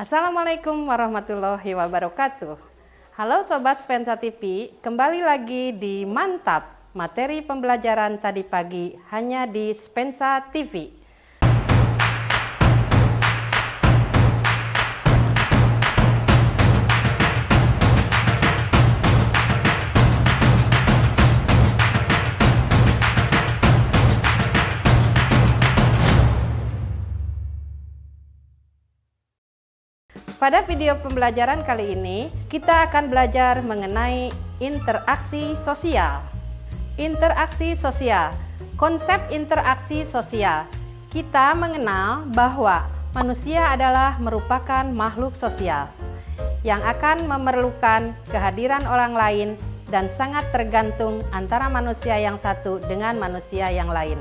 Assalamualaikum warahmatullahi wabarakatuh. Halo Sobat Spensa TV, kembali lagi di Mantap, materi pembelajaran tadi pagi hanya di Spensa TV. Pada video pembelajaran kali ini, kita akan belajar mengenai interaksi sosial. Interaksi sosial, konsep interaksi sosial. Kita mengenal bahwa manusia adalah merupakan makhluk sosial yang akan memerlukan kehadiran orang lain dan sangat tergantung antara manusia yang satu dengan manusia yang lain.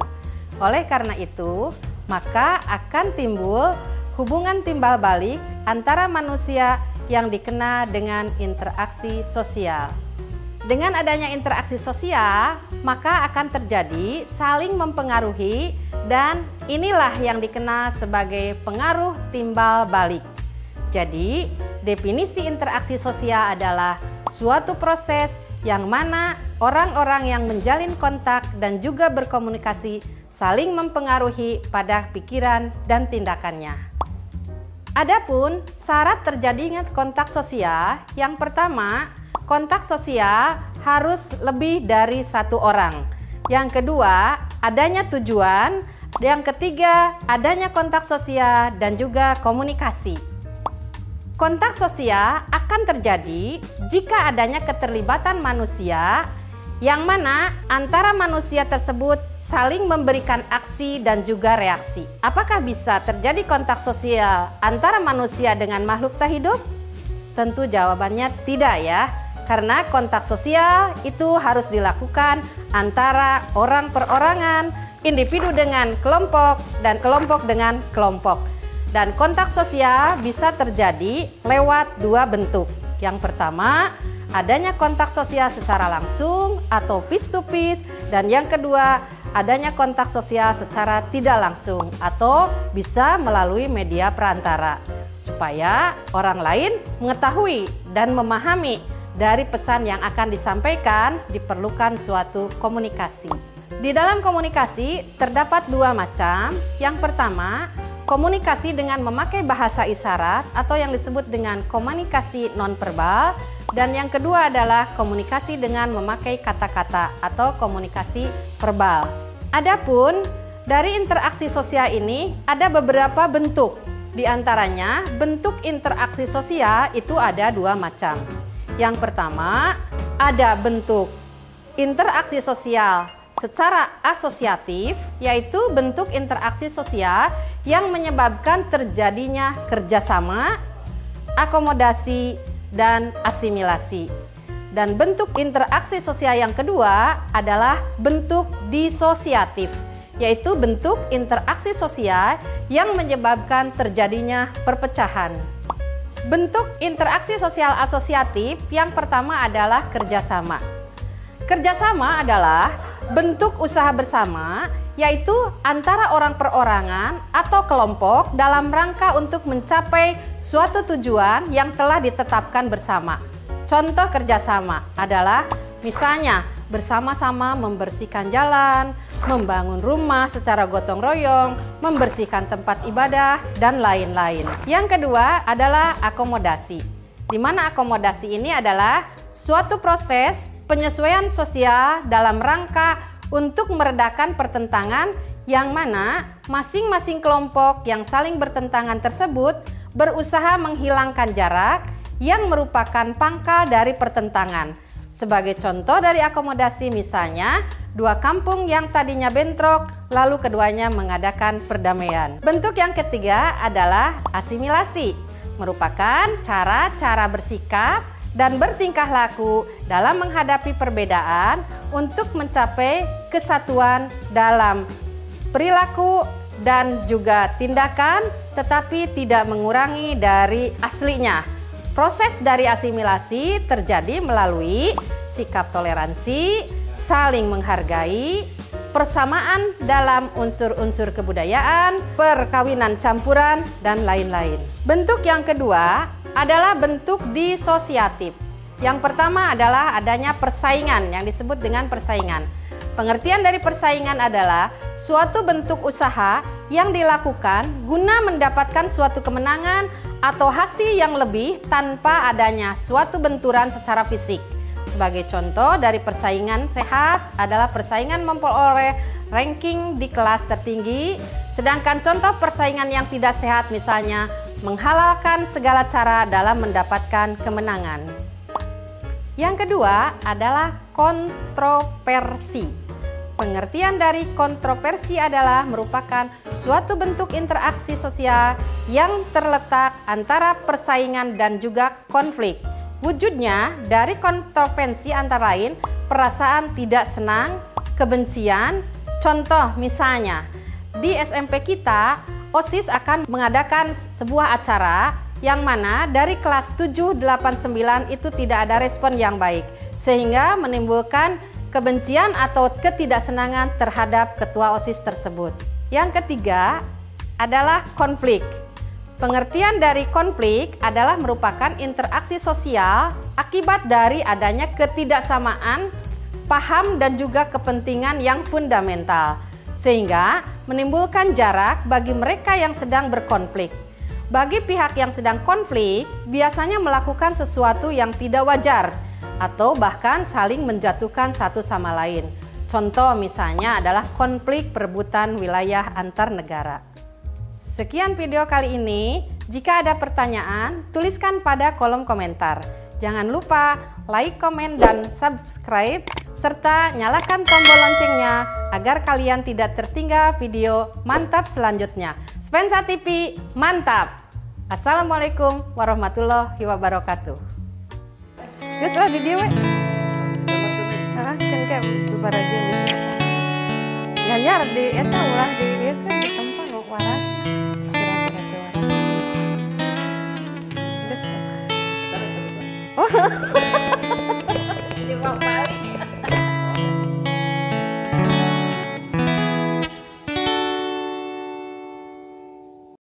Oleh karena itu, maka akan timbul hubungan timbal balik antara manusia yang dikenal dengan interaksi sosial. Dengan adanya interaksi sosial, maka akan terjadi saling mempengaruhi dan inilah yang dikenal sebagai pengaruh timbal balik. Jadi, definisi interaksi sosial adalah suatu proses yang mana orang-orang yang menjalin kontak dan juga berkomunikasi saling mempengaruhi pada pikiran dan tindakannya. Adapun syarat terjadinya kontak sosial, yang pertama, kontak sosial harus lebih dari satu orang. Yang kedua, adanya tujuan. Yang ketiga, adanya kontak sosial dan juga komunikasi. Kontak sosial akan terjadi jika adanya keterlibatan manusia, yang mana antara manusia tersebut saling memberikan aksi dan juga reaksi. Apakah bisa terjadi kontak sosial antara manusia dengan makhluk tak hidup? Tentu jawabannya tidak ya, karena kontak sosial itu harus dilakukan antara orang perorangan, individu dengan kelompok, dan kelompok dengan kelompok. Dan kontak sosial bisa terjadi lewat dua bentuk. Yang pertama, adanya kontak sosial secara langsung atau face to face, dan yang kedua, adanya kontak sosial secara tidak langsung atau bisa melalui media perantara, supaya orang lain mengetahui dan memahami dari pesan yang akan disampaikan. Diperlukan suatu komunikasi. Di dalam komunikasi terdapat dua macam. Yang pertama, komunikasi dengan memakai bahasa isyarat atau yang disebut dengan komunikasi nonverbal, dan yang kedua adalah komunikasi dengan memakai kata-kata atau komunikasi verbal. Adapun dari interaksi sosial ini ada beberapa bentuk. Di antaranya bentuk interaksi sosial itu ada dua macam. Yang pertama, ada bentuk interaksi sosial secara asosiatif, yaitu bentuk interaksi sosial yang menyebabkan terjadinya kerjasama, akomodasi, dan asimilasi. Dan bentuk interaksi sosial yang kedua adalah bentuk disosiatif, yaitu bentuk interaksi sosial yang menyebabkan terjadinya perpecahan. Bentuk interaksi sosial asosiatif yang pertama adalah kerjasama. Kerjasama adalah bentuk usaha bersama, yaitu antara orang perorangan atau kelompok dalam rangka untuk mencapai suatu tujuan yang telah ditetapkan bersama. Contoh kerjasama adalah misalnya bersama-sama membersihkan jalan, membangun rumah secara gotong royong, membersihkan tempat ibadah, dan lain-lain. Yang kedua adalah akomodasi, di mana akomodasi ini adalah suatu proses penyesuaian sosial dalam rangka untuk meredakan pertentangan yang mana masing-masing kelompok yang saling bertentangan tersebut berusaha menghilangkan jarak yang merupakan pangkal dari pertentangan. Sebagai contoh dari akomodasi misalnya, dua kampung yang tadinya bentrok, lalu keduanya mengadakan perdamaian. Bentuk yang ketiga adalah asimilasi, merupakan cara-cara bersikap dan bertingkah laku dalam menghadapi perbedaan untuk mencapai kesatuan dalam perilaku dan juga tindakan, tetapi tidak mengurangi dari aslinya. Proses dari asimilasi terjadi melalui sikap toleransi, saling menghargai, persamaan dalam unsur-unsur kebudayaan, perkawinan campuran, dan lain-lain. Bentuk yang kedua adalah bentuk disosiatif. Yang pertama adalah adanya persaingan yang disebut dengan persaingan. Pengertian dari persaingan adalah suatu bentuk usaha yang dilakukan guna mendapatkan suatu kemenangan atau hasil yang lebih tanpa adanya suatu benturan secara fisik. Sebagai contoh dari persaingan sehat adalah persaingan memperoleh ranking di kelas tertinggi, sedangkan contoh persaingan yang tidak sehat misalnya menghalalkan segala cara dalam mendapatkan kemenangan. Yang kedua adalah kontroversi. Pengertian dari kontroversi adalah merupakan suatu bentuk interaksi sosial yang terletak antara persaingan dan juga konflik. Wujudnya dari kontroversi antara lain perasaan tidak senang, kebencian. Contoh misalnya, di SMP kita, OSIS akan mengadakan sebuah acara yang mana dari kelas 7, 8, 9 itu tidak ada respon yang baik, sehingga menimbulkan kebencian atau ketidaksenangan terhadap ketua OSIS tersebut. Yang ketiga adalah konflik. Pengertian dari konflik adalah merupakan interaksi sosial akibat dari adanya ketidaksamaan, paham dan juga kepentingan yang fundamental, sehingga menimbulkan jarak bagi mereka yang sedang berkonflik. Bagi pihak yang sedang konflik, biasanya melakukan sesuatu yang tidak wajar, atau bahkan saling menjatuhkan satu sama lain. Contoh misalnya adalah konflik perebutan wilayah antar negara. Sekian video kali ini. Jika ada pertanyaan, tuliskan pada kolom komentar. Jangan lupa like, komen, dan subscribe, serta nyalakan tombol loncengnya agar kalian tidak tertinggal video mantap selanjutnya. Spensa TV, mantap! Assalamualaikum warahmatullahi wabarakatuh. Terus lah di dia we. Kan kayak beberapa jam bisa. Nganyar di eta ulah di ieu kan.